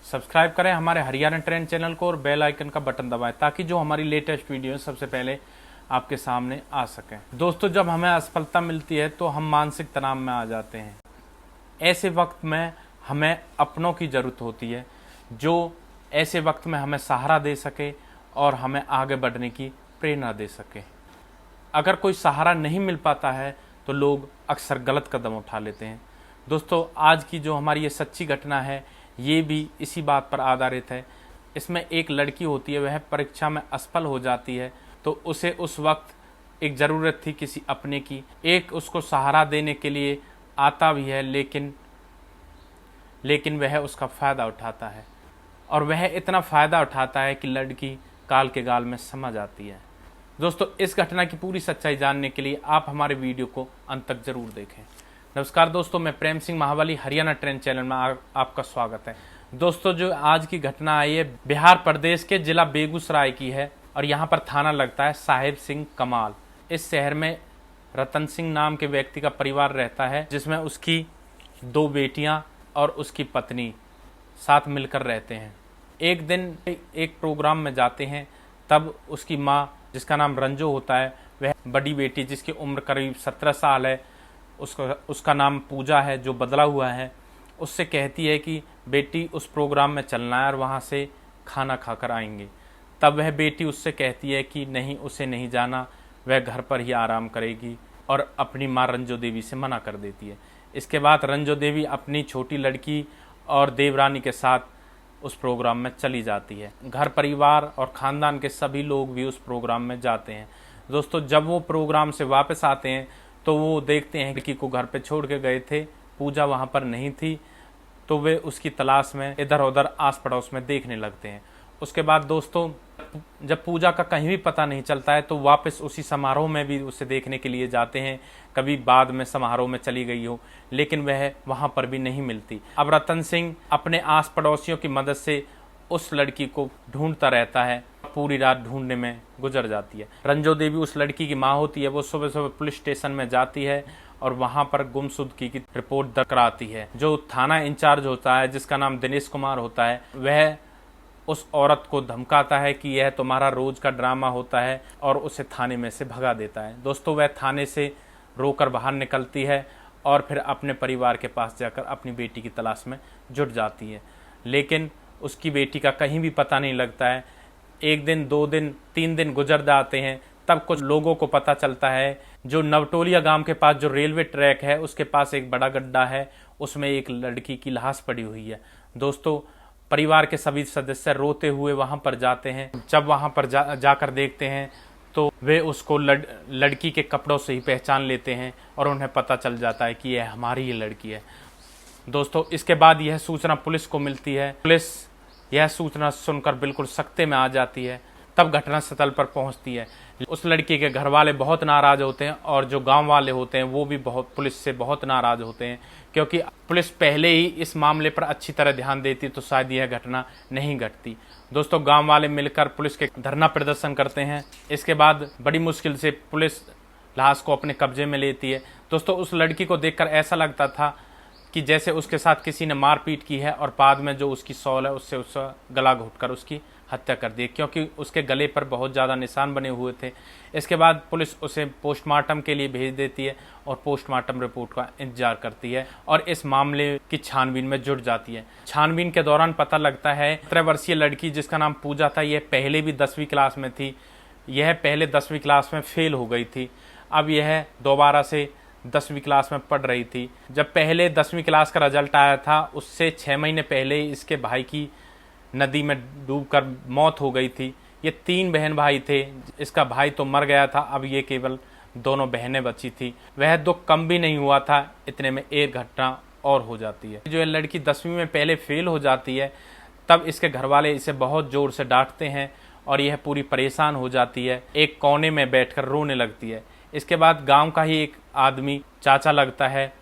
Subscribe करें हमारे Haryana trend channel को और बेल आइकन का बटन दबाएं ताकि जो हमारी लेटेस्ट वीडियो सबसे पहले आपके सामने आ सकें। दोस्तों, जब हमें असफलता मिलती है तो हम मानसिक तनाव में आ जाते हैं। ऐसे वक्त में हमें अपनों की ज़रूरत होती है जो ऐसे वक्त में हमें सहारा दे सके और हमें आगे बढ़ने की प्रेरणा दे सके। अगर कोई सहारा नहीं मिल पाता है तो लोग अक्सर गलत कदम उठा लेते हैं। दोस्तों, आज की जो हमारी ये सच्ची घटना है ये भी इसी बात पर आधारित है। इसमें एक लड़की होती है, वह परीक्षा में असफल हो जाती है तो उसे उस वक्त एक ज़रूरत थी किसी अपने की, एक उसको सहारा देने के लिए आता भी है, लेकिन वह उसका फ़ायदा उठाता है और वह इतना फ़ायदा उठाता है कि लड़की काल के गाल में समा जाती है। दोस्तों, इस घटना की पूरी सच्चाई जानने के लिए आप हमारे वीडियो को अंत तक ज़रूर देखें। नमस्कार दोस्तों, मैं प्रेम सिंह महावाली हरियाणा ट्रेंड चैनल में आपका स्वागत है। दोस्तों, जो आज की घटना आई है बिहार प्रदेश के जिला बेगूसराय की है और यहाँ पर थाना लगता है साहिब सिंह कमाल। इस शहर में रतन सिंह नाम के व्यक्ति का परिवार रहता है जिसमें उसकी 2 बेटियां और उसकी पत्नी साथ मिलकर रहते हैं। एक दिन एक प्रोग्राम में जाते हैं, तब उसकी माँ जिसका नाम रंजो होता है, वह बड़ी बेटी जिसकी उम्र करीब 17 साल है, उसका नाम पूजा है जो बदला हुआ है, उससे कहती है कि बेटी उस प्रोग्राम में चलना है और वहाँ से खाना खाकर आएंगे। तब वह बेटी उससे कहती है कि नहीं, उसे नहीं जाना, वह घर पर ही आराम करेगी और अपनी माँ रंजो देवी से मना कर देती है। इसके बाद रंजो देवी अपनी छोटी लड़की और देवरानी के साथ उस प्रोग्राम में चली जाती है। घर परिवार और ख़ानदान के सभी लोग भी उस प्रोग्राम में जाते हैं। दोस्तों, जब वो प्रोग्राम से वापस आते हैं तो वो देखते हैं लड़की को घर पे छोड़ के गए थे, पूजा वहाँ पर नहीं थी, तो वे उसकी तलाश में इधर उधर आस पड़ोस में देखने लगते हैं। उसके बाद दोस्तों, जब पूजा का कहीं भी पता नहीं चलता है तो वापस उसी समारोह में भी उसे देखने के लिए जाते हैं। कभी बाद में समारोह में चली गई हो, लेकिन वह वहाँ पर भी नहीं मिलती। अब रतन सिंह अपने आस पड़ोसियों की मदद से उस लड़की को ढूंढता रहता है, पूरी रात ढूंढने में गुजर जाती है। रंजो देवी उस लड़की की माँ होती है, वो सुबह सुबह पुलिस स्टेशन में जाती है और वहाँ पर गुमशुदगी की रिपोर्ट दर्ज कराती है। जो थाना इंचार्ज होता है जिसका नाम दिनेश कुमार होता है, वह उस औरत को धमकाता है कि यह तुम्हारा रोज का ड्रामा होता है और उसे थाने में से भगा देता है। दोस्तों, वह थाने से रोकर बाहर निकलती है और फिर अपने परिवार के पास जाकर अपनी बेटी की तलाश में जुट जाती है, लेकिन उसकी बेटी का कहीं भी पता नहीं लगता है। 1 दिन, 2 दिन, 3 दिन गुजर जाते हैं, तब कुछ लोगों को पता चलता है जो नवटोलिया गांव के पास जो रेलवे ट्रैक है उसके पास एक बड़ा गड्ढा है, उसमें एक लड़की की लाश पड़ी हुई है। दोस्तों, परिवार के सभी सदस्य रोते हुए वहां पर जाते हैं। जब वहां पर जाकर देखते हैं तो वे उसको लड़की के कपड़ों से ही पहचान लेते हैं और उन्हें पता चल जाता है कि यह हमारी ही लड़की है। दोस्तों, इसके बाद यह सूचना पुलिस को मिलती है। पुलिस यह सूचना सुनकर बिल्कुल सख्ते में आ जाती है, तब घटनास्थल पर पहुंचती है। उस लड़की के घर वाले बहुत नाराज होते हैं और जो गांव वाले होते हैं वो भी पुलिस से बहुत नाराज होते हैं, क्योंकि पुलिस पहले ही इस मामले पर अच्छी तरह ध्यान देती तो शायद यह घटना नहीं घटती। दोस्तों, गांव वाले मिलकर पुलिस के धरना प्रदर्शन करते हैं। इसके बाद बड़ी मुश्किल से पुलिस लाश को अपने कब्जे में लेती है। दोस्तों, उस लड़की को देखकर ऐसा लगता था कि जैसे उसके साथ किसी ने मारपीट की है और बाद में जो उसकी सॉल है उससे उसका गला घोंटकर उसकी हत्या कर दी, क्योंकि उसके गले पर बहुत ज़्यादा निशान बने हुए थे। इसके बाद पुलिस उसे पोस्टमार्टम के लिए भेज देती है और पोस्टमार्टम रिपोर्ट का इंतजार करती है और इस मामले की छानबीन में जुट जाती है। छानबीन के दौरान पता लगता है 17 वर्षीय लड़की जिसका नाम पूजा था, यह पहले भी 10वीं क्लास में थी। यह पहले 10वीं क्लास में फेल हो गई थी, अब यह दोबारा से 10वीं क्लास में पढ़ रही थी। जब पहले 10वीं क्लास का रिजल्ट आया था उससे 6 महीने पहले इसके भाई की नदी में डूबकर मौत हो गई थी। ये 3 बहन भाई थे, इसका भाई तो मर गया था, अब ये केवल दोनों बहनें बची थी। वह दुख कम भी नहीं हुआ था, इतने में एक घटना और हो जाती है। जो ये लड़की 10वीं में पहले फेल हो जाती है, तब इसके घर वाले इसे बहुत जोर से डांटते हैं और यह पूरी परेशान हो जाती है, एक कोने में बैठकर रोने लगती है। इसके बाद गांव का ही एक आदमी चाचा लगता है,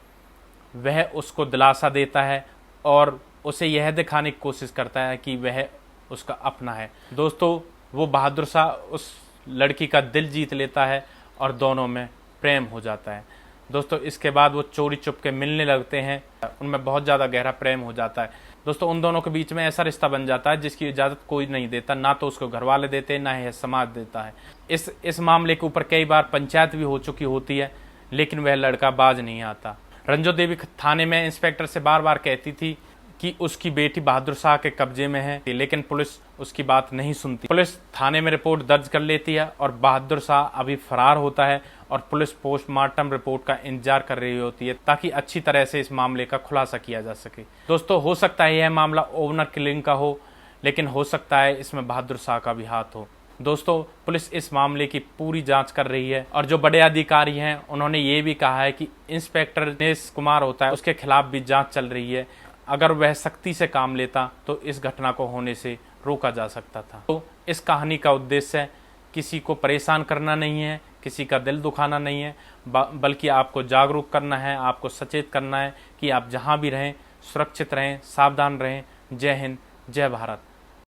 वह उसको दिलासा देता है और उसे यह दिखाने की कोशिश करता है कि वह उसका अपना है। दोस्तों, वो बहादुर सा उस लड़की का दिल जीत लेता है और दोनों में प्रेम हो जाता है। दोस्तों, इसके बाद वो चोरी चुप के मिलने लगते हैं, उनमें बहुत ज़्यादा गहरा प्रेम हो जाता है। दोस्तों उन दोनों के बीच में ऐसा रिश्ता बन जाता है जिसकी इजाज़त कोई नहीं देता, ना तो उसको घर वाले देते, ना ही समाज देता है। इस मामले के ऊपर कई बार पंचायत भी हो चुकी होती है, लेकिन वह लड़का बाज नहीं आता। रंजो देवी थाने में इंस्पेक्टर से बार बार कहती थी कि उसकी बेटी बहादुर शाह के कब्जे में है, लेकिन पुलिस उसकी बात नहीं सुनती। पुलिस थाने में रिपोर्ट दर्ज कर लेती है और बहादुर शाह अभी फरार होता है और पुलिस पोस्टमार्टम रिपोर्ट का इंतजार कर रही होती है ताकि अच्छी तरह से इस मामले का खुलासा किया जा सके। दोस्तों हो सकता है यह मामला ओवरनाइट किलिंग का हो, लेकिन हो सकता है इसमें बहादुर शाह का भी हाथ हो। दोस्तों पुलिस इस मामले की पूरी जांच कर रही है और जो बड़े अधिकारी हैं उन्होंने ये भी कहा है कि इंस्पेक्टर दिनेश कुमार होता है उसके खिलाफ भी जांच चल रही है। अगर वह सख्ती से काम लेता तो इस घटना को होने से रोका जा सकता था। तो इस कहानी का उद्देश्य किसी को परेशान करना नहीं है, किसी का दिल दुखाना नहीं है, बल्कि आपको जागरूक करना है, आपको सचेत करना है कि आप जहां भी रहें सुरक्षित रहें, सावधान रहें। जय हिंद, जय भारत।